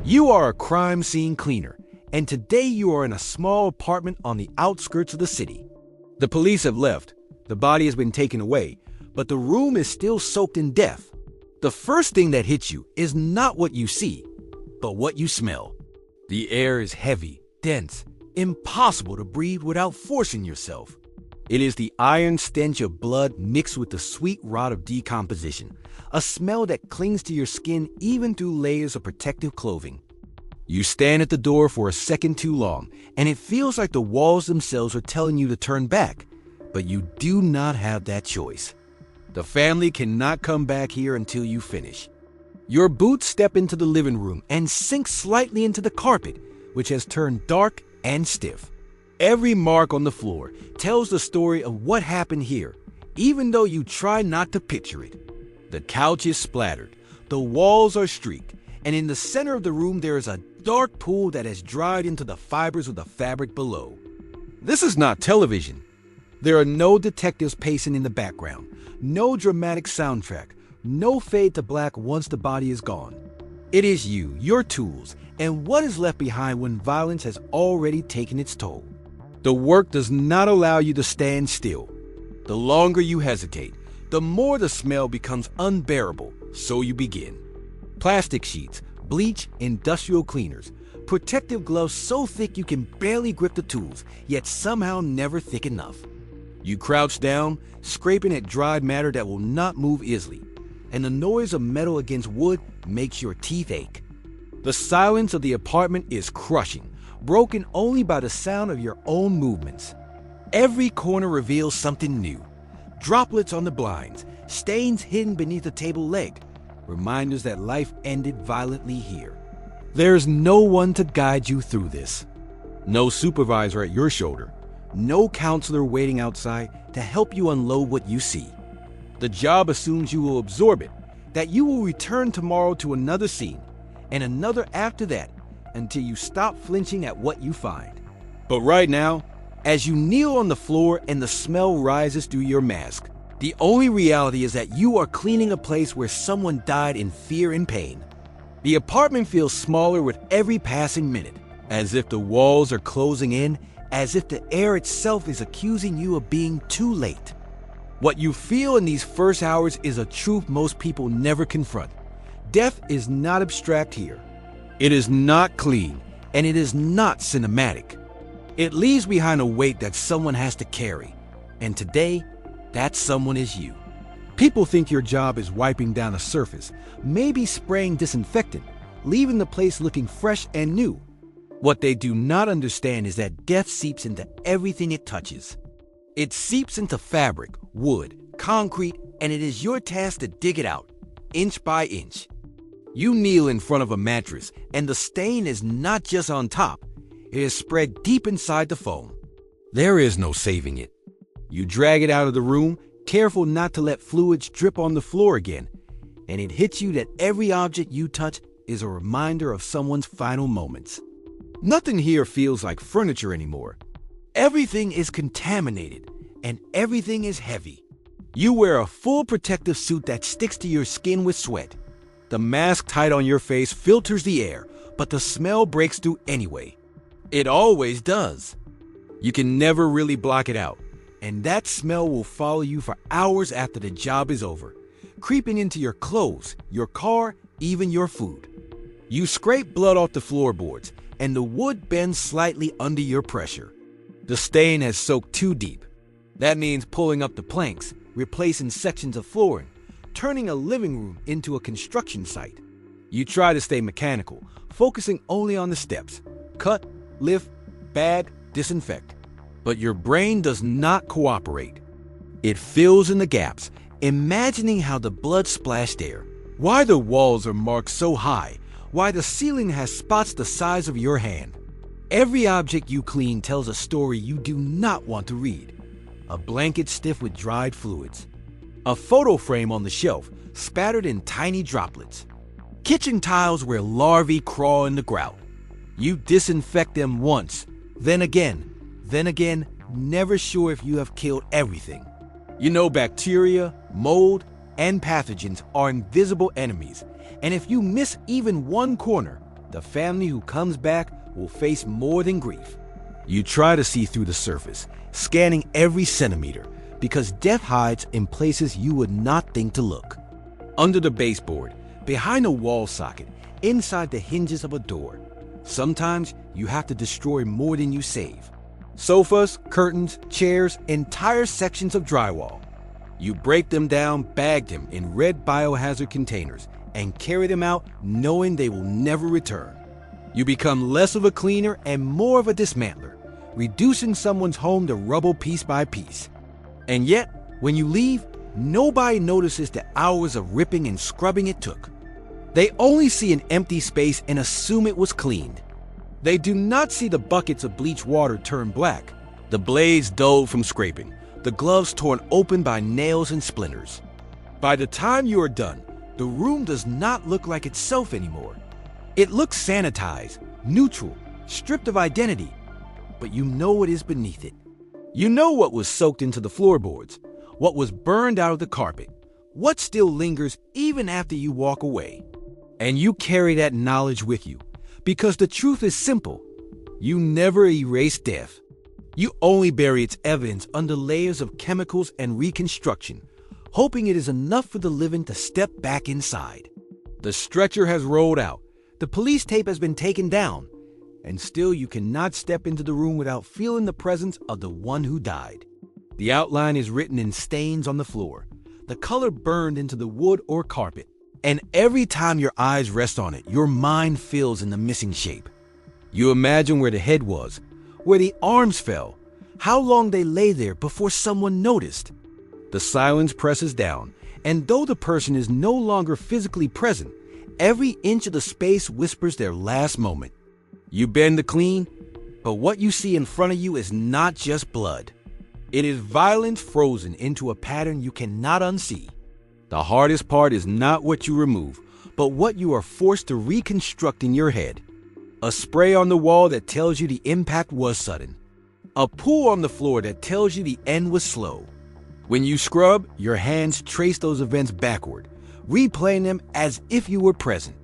You are a crime scene cleaner, and today you are in a small apartment on the outskirts of the city. The police have left, the body has been taken away, but the room is still soaked in death. The first thing that hits you is not what you see, but what you smell. The air is heavy, dense, impossible to breathe without forcing yourself. It is the iron stench of blood mixed with the sweet rot of decomposition, a smell that clings to your skin even through layers of protective clothing. You stand at the door for a second too long, and it feels like the walls themselves are telling you to turn back, but you do not have that choice. The family cannot come back here until you finish. Your boots step into the living room and sink slightly into the carpet, which has turned dark and stiff. Every mark on the floor tells the story of what happened here, even though you try not to picture it. The couch is splattered, the walls are streaked, and in the center of the room there is a dark pool that has dried into the fibers of the fabric below. This is not television. There are no detectives pacing in the background, no dramatic soundtrack, no fade to black once the body is gone. It is you, your tools, and what is left behind when violence has already taken its toll. The work does not allow you to stand still. The longer you hesitate, the more the smell becomes unbearable, so you begin. Plastic sheets, bleach, industrial cleaners, protective gloves so thick you can barely grip the tools, yet somehow never thick enough. You crouch down, scraping at dried matter that will not move easily, and the noise of metal against wood makes your teeth ache. The silence of the apartment is crushing, broken only by the sound of your own movements. Every corner reveals something new. Droplets on the blinds, stains hidden beneath the table leg, reminders that life ended violently here. There is no one to guide you through this. No supervisor at your shoulder, no counselor waiting outside to help you unload what you see. The job assumes you will absorb it, that you will return tomorrow to another scene, and another after that, until you stop flinching at what you find. But right now, as you kneel on the floor and the smell rises through your mask, the only reality is that you are cleaning a place where someone died in fear and pain. The apartment feels smaller with every passing minute, as if the walls are closing in, as if the air itself is accusing you of being too late. What you feel in these first hours is a truth most people never confront. Death is not abstract here. It is not clean, and it is not cinematic. It leaves behind a weight that someone has to carry, and today, that someone is you. People think your job is wiping down a surface, maybe spraying disinfectant, leaving the place looking fresh and new. What they do not understand is that death seeps into everything it touches. It seeps into fabric, wood, concrete, and it is your task to dig it out, inch by inch. You kneel in front of a mattress, and the stain is not just on top, it is spread deep inside the foam. There is no saving it. You drag it out of the room, careful not to let fluids drip on the floor again, and it hits you that every object you touch is a reminder of someone's final moments. Nothing here feels like furniture anymore. Everything is contaminated, and everything is heavy. You wear a full protective suit that sticks to your skin with sweat. The mask tight on your face filters the air, but the smell breaks through anyway. It always does. You can never really block it out, and that smell will follow you for hours after the job is over, creeping into your clothes, your car, even your food. You scrape blood off the floorboards, and the wood bends slightly under your pressure. The stain has soaked too deep. That means pulling up the planks, replacing sections of flooring, turning a living room into a construction site. You try to stay mechanical, focusing only on the steps. Cut, lift, bag, disinfect. But your brain does not cooperate. It fills in the gaps, imagining how the blood splashed there, why the walls are marked so high, why the ceiling has spots the size of your hand. Every object you clean tells a story you do not want to read. A blanket stiff with dried fluids. A photo frame on the shelf, spattered in tiny droplets. Kitchen tiles where larvae crawl in the grout. You disinfect them once, then again, never sure if you have killed everything. You know bacteria, mold, and pathogens are invisible enemies, and if you miss even one corner, the family who comes back will face more than grief. You try to see through the surface, scanning every centimeter, because death hides in places you would not think to look. Under the baseboard, behind a wall socket, inside the hinges of a door. Sometimes you have to destroy more than you save. Sofas, curtains, chairs, entire sections of drywall. You break them down, bag them in red biohazard containers, and carry them out knowing they will never return. You become less of a cleaner and more of a dismantler, reducing someone's home to rubble piece by piece. And yet, when you leave, nobody notices the hours of ripping and scrubbing it took. They only see an empty space and assume it was cleaned. They do not see the buckets of bleach water turn black, the blades dulled from scraping, the gloves torn open by nails and splinters. By the time you are done, the room does not look like itself anymore. It looks sanitized, neutral, stripped of identity, but you know what is beneath it. You know what was soaked into the floorboards, what was burned out of the carpet, what still lingers even after you walk away. And you carry that knowledge with you, because the truth is simple. You never erase death. You only bury its evidence under layers of chemicals and reconstruction, hoping it is enough for the living to step back inside. The stretcher has rolled out, the police tape has been taken down, and still you cannot step into the room without feeling the presence of the one who died. The outline is written in stains on the floor, the color burned into the wood or carpet, and every time your eyes rest on it, your mind fills in the missing shape. You imagine where the head was, where the arms fell, how long they lay there before someone noticed. The silence presses down, and though the person is no longer physically present, every inch of the space whispers their last moment. You bend to clean, but what you see in front of you is not just blood. It is violence frozen into a pattern you cannot unsee. The hardest part is not what you remove, but what you are forced to reconstruct in your head. A spray on the wall that tells you the impact was sudden. A pool on the floor that tells you the end was slow. When you scrub, your hands trace those events backward, replaying them as if you were present.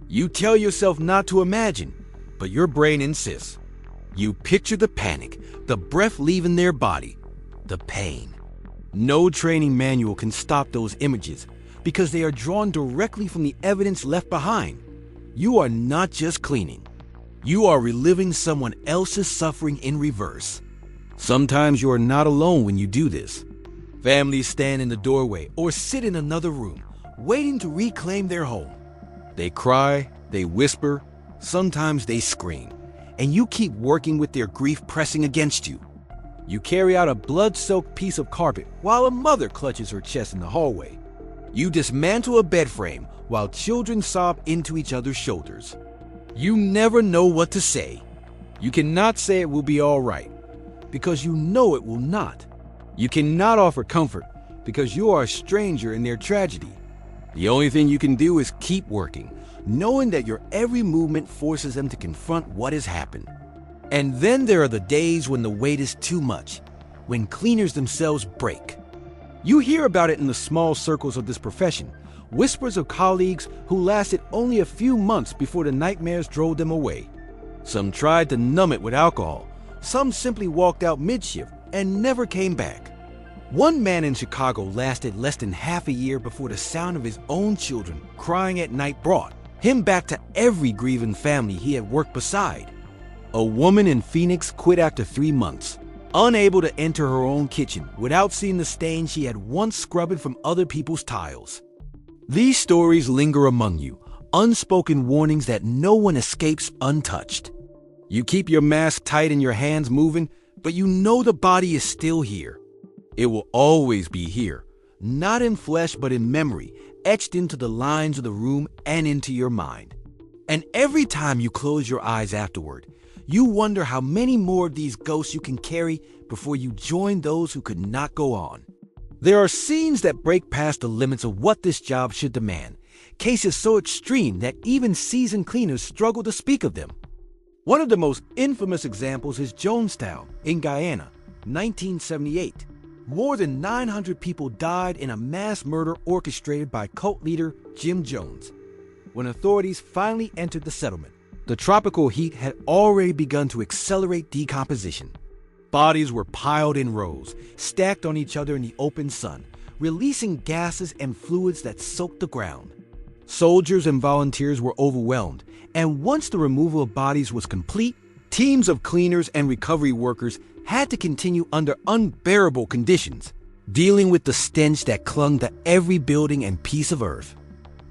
You tell yourself not to imagine, but your brain insists. You picture the panic, the breath leaving their body, the pain. No training manual can stop those images because they are drawn directly from the evidence left behind. You are not just cleaning. You are reliving someone else's suffering in reverse. Sometimes you are not alone when you do this. Families stand in the doorway or sit in another room, waiting to reclaim their home. They cry, they whisper, sometimes they scream, and you keep working with their grief pressing against you. You carry out a blood-soaked piece of carpet while a mother clutches her chest in the hallway. You dismantle a bed frame while children sob into each other's shoulders. You never know what to say. You cannot say it will be all right, because you know it will not. You cannot offer comfort, because you are a stranger in their tragedy. The only thing you can do is keep working, knowing that your every movement forces them to confront what has happened. And then there are the days when the weight is too much, when cleaners themselves break. You hear about it in the small circles of this profession, whispers of colleagues who lasted only a few months before the nightmares drove them away. Some tried to numb it with alcohol, some simply walked out mid-shift and never came back. One man in Chicago lasted less than half a year before the sound of his own children crying at night brought him back to every grieving family he had worked beside. A woman in Phoenix quit after 3 months, unable to enter her own kitchen without seeing the stain she had once scrubbed from other people's tiles. These stories linger among you, unspoken warnings that no one escapes untouched. You keep your mask tight and your hands moving, but you know the body is still here. It will always be here, not in flesh but in memory, etched into the lines of the room and into your mind. And every time you close your eyes afterward, you wonder how many more of these ghosts you can carry before you join those who could not go on. There are scenes that break past the limits of what this job should demand, cases so extreme that even seasoned cleaners struggle to speak of them. One of the most infamous examples is Jonestown in Guyana, 1978. More than 900 people died in a mass murder orchestrated by cult leader Jim Jones. When authorities finally entered the settlement, The tropical heat had already begun to accelerate decomposition. Bodies were piled in rows, stacked on each other in the open sun, releasing gases and fluids that soaked the ground. Soldiers and volunteers were overwhelmed, and once the removal of bodies was complete, teams of cleaners and recovery workers had to continue under unbearable conditions, dealing with the stench that clung to every building and piece of earth.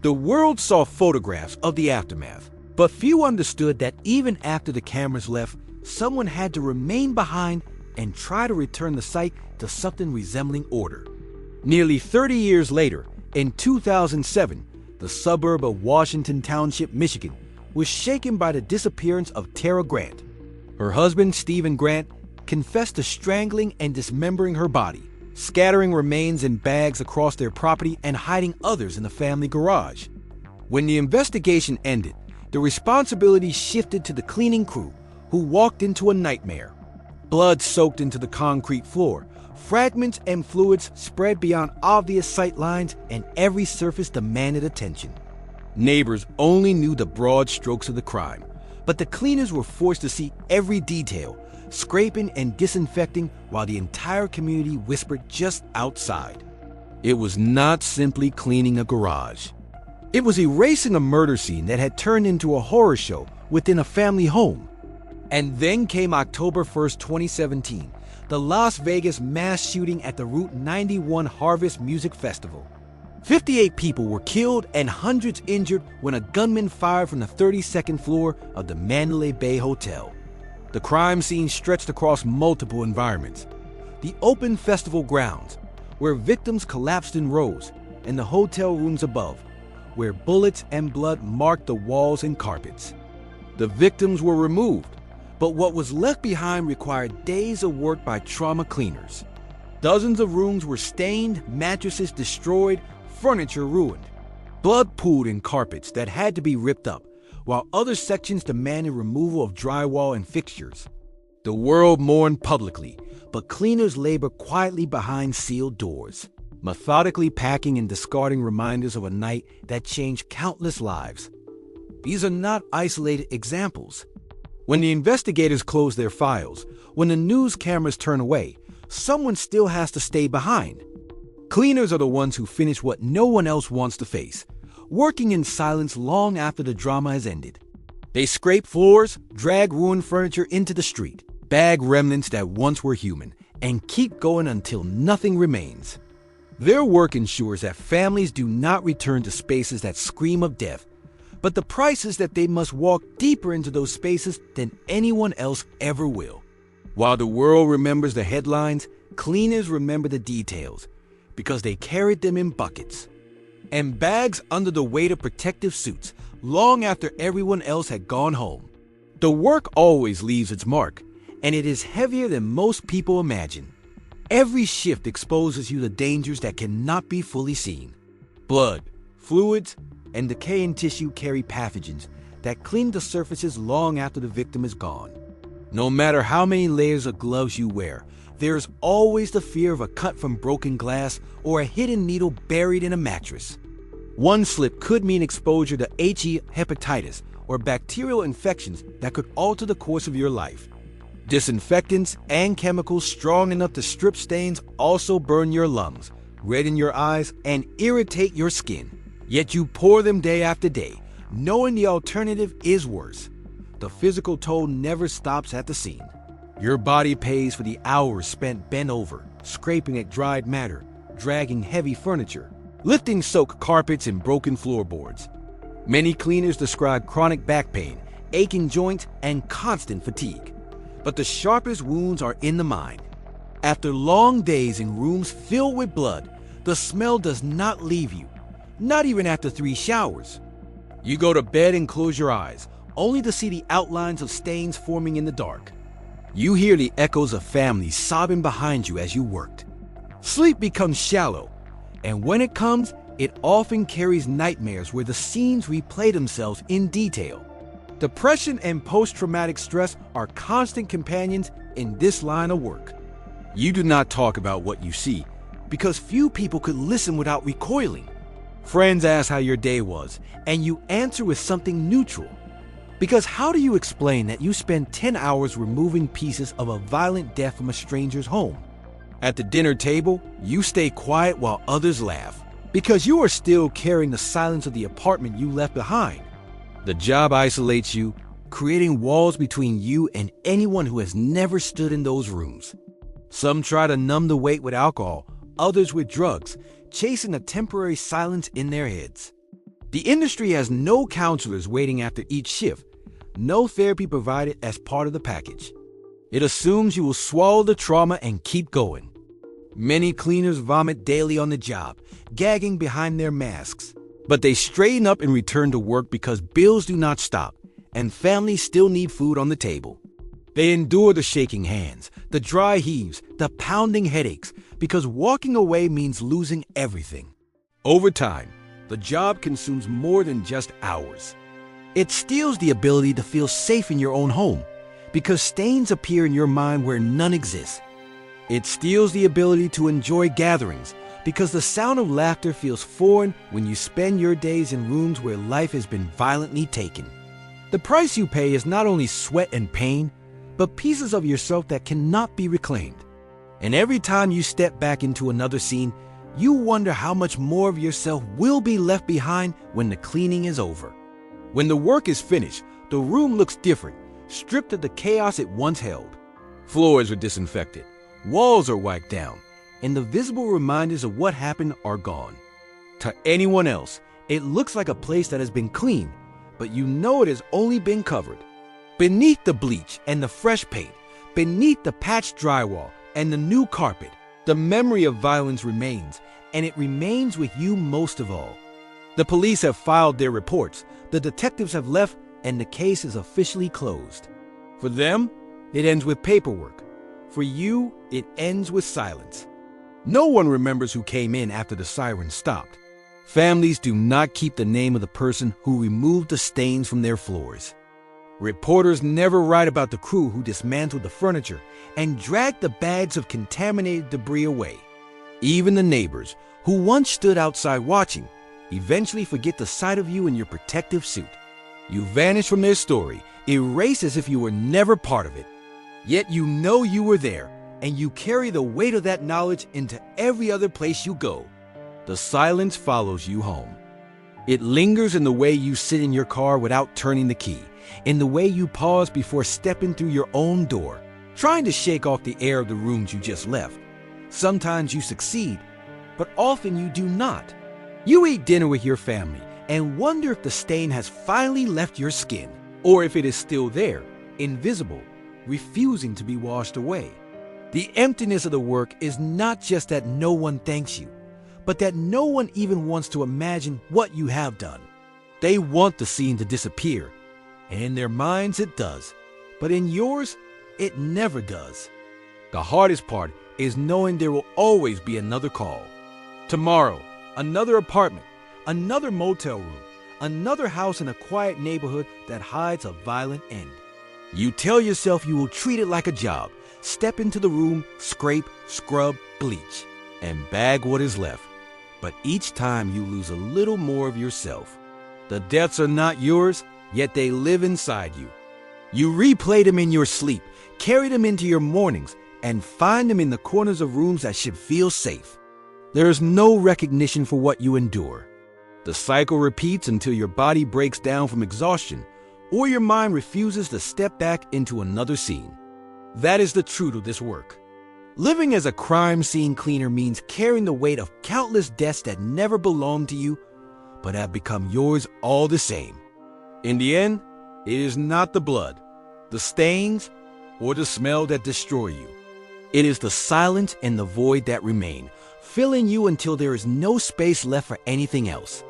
The world saw photographs of the aftermath, but few understood that even after the cameras left, someone had to remain behind and try to return the site to something resembling order. Nearly 30 years later, in 2007, the suburb of Washington Township, Michigan, was shaken by the disappearance of Tara Grant. Her husband, Stephen Grant, confessed to strangling and dismembering her body, scattering remains in bags across their property and hiding others in the family garage. When the investigation ended, the responsibility shifted to the cleaning crew, who walked into a nightmare. Blood soaked into the concrete floor, fragments and fluids spread beyond obvious sight lines, and every surface demanded attention. Neighbors only knew the broad strokes of the crime, but the cleaners were forced to see every detail, scraping and disinfecting while the entire community whispered just outside. It was not simply cleaning a garage. It was erasing a murder scene that had turned into a horror show within a family home. And then came October 1st, 2017, the Las Vegas mass shooting at the Route 91 Harvest Music Festival. 58 people were killed and hundreds injured when a gunman fired from the 32nd floor of the Mandalay Bay Hotel. The crime scene stretched across multiple environments. The open festival grounds, where victims collapsed in rows, and the hotel rooms above, where bullets and blood marked the walls and carpets. The victims were removed, but what was left behind required days of work by trauma cleaners. Dozens of rooms were stained, mattresses destroyed, furniture ruined. Blood pooled in carpets that had to be ripped up, while other sections demanded removal of drywall and fixtures. The world mourned publicly, but cleaners labored quietly behind sealed doors, methodically packing and discarding reminders of a night that changed countless lives. These are not isolated examples. When the investigators close their files, when the news cameras turn away, someone still has to stay behind. Cleaners are the ones who finish what no one else wants to face, working in silence long after the drama has ended. They scrape floors, drag ruined furniture into the street, bag remnants that once were human, and keep going until nothing remains. Their work ensures that families do not return to spaces that scream of death, but the price is that they must walk deeper into those spaces than anyone else ever will. While the world remembers the headlines, cleaners remember the details, because they carried them in buckets and bags under the weight of protective suits long after everyone else had gone home. The work always leaves its mark, and it is heavier than most people imagine. Every shift exposes you to dangers that cannot be fully seen. Blood, fluids, and decaying tissue carry pathogens that cling to surfaces long after the victim is gone. No matter how many layers of gloves you wear, there is always the fear of a cut from broken glass or a hidden needle buried in a mattress. One slip could mean exposure to hepatitis or bacterial infections that could alter the course of your life. Disinfectants and chemicals strong enough to strip stains also burn your lungs, redden your eyes, and irritate your skin. Yet you pour them day after day, knowing the alternative is worse. The physical toll never stops at the scene. Your body pays for the hours spent bent over, scraping at dried matter, dragging heavy furniture, lifting soaked carpets and broken floorboards. Many cleaners describe chronic back pain, aching joints, and constant fatigue. But the sharpest wounds are in the mind. After long days in rooms filled with blood, the smell does not leave you, not even after 3 showers. You go to bed and close your eyes, only to see the outlines of stains forming in the dark. You hear the echoes of families sobbing behind you as you worked. Sleep becomes shallow, and when it comes, it often carries nightmares where the scenes replay themselves in detail. Depression and post-traumatic stress are constant companions in this line of work. You do not talk about what you see, because few people could listen without recoiling. Friends ask how your day was, and you answer with something neutral. Because how do you explain that you spend 10 hours removing pieces of a violent death from a stranger's home? At the dinner table, you stay quiet while others laugh, because you are still carrying the silence of the apartment you left behind. The job isolates you, creating walls between you and anyone who has never stood in those rooms. Some try to numb the weight with alcohol, others with drugs, chasing a temporary silence in their heads. The industry has no counselors waiting after each shift, no therapy provided as part of the package. It assumes you will swallow the trauma and keep going. Many cleaners vomit daily on the job, gagging behind their masks. But they straighten up and return to work because bills do not stop, and families still need food on the table. They endure the shaking hands, the dry heaves, the pounding headaches, because walking away means losing everything. Over time, the job consumes more than just hours. It steals the ability to feel safe in your own home, because stains appear in your mind where none exist. It steals the ability to enjoy gatherings, because the sound of laughter feels foreign when you spend your days in rooms where life has been violently taken. The price you pay is not only sweat and pain, but pieces of yourself that cannot be reclaimed. And every time you step back into another scene, you wonder how much more of yourself will be left behind when the cleaning is over. When the work is finished, the room looks different, stripped of the chaos it once held. Floors are disinfected, walls are wiped down, and the visible reminders of what happened are gone. To anyone else, it looks like a place that has been cleaned, but you know it has only been covered. Beneath the bleach and the fresh paint, beneath the patched drywall and the new carpet, the memory of violence remains, and it remains with you most of all. The police have filed their reports, the detectives have left, and the case is officially closed. For them, it ends with paperwork. For you, it ends with silence. No one remembers who came in after the siren stopped. Families do not keep the name of the person who removed the stains from their floors. Reporters never write about the crew who dismantled the furniture and dragged the bags of contaminated debris away. Even the neighbors, who once stood outside watching, eventually forget the sight of you in your protective suit. You vanish from their story, erased as if you were never part of it. Yet you know you were there, and you carry the weight of that knowledge into every other place you go. The silence follows you home. It lingers in the way you sit in your car without turning the key, in the way you pause before stepping through your own door, trying to shake off the air of the rooms you just left. Sometimes you succeed, but often you do not. You eat dinner with your family and wonder if the stain has finally left your skin, or if it is still there, invisible, refusing to be washed away. The emptiness of the work is not just that no one thanks you, but that no one even wants to imagine what you have done. They want the scene to disappear, and in their minds it does, but in yours, it never does. The hardest part is knowing there will always be another call. Tomorrow, another apartment, another motel room, another house in a quiet neighborhood that hides a violent end. You tell yourself you will treat it like a job, step into the room, scrape, scrub, bleach, and bag what is left. But each time you lose a little more of yourself. The deaths are not yours, yet they live inside you. You replay them in your sleep, carry them into your mornings, and find them in the corners of rooms that should feel safe. There is no recognition for what you endure. The cycle repeats until your body breaks down from exhaustion, or your mind refuses to step back into another scene. That is the truth of this work. Living as a crime scene cleaner means carrying the weight of countless deaths that never belonged to you, but have become yours all the same. In the end, it is not the blood, the stains, or the smell that destroy you. It is the silence and the void that remain, filling you until there is no space left for anything else.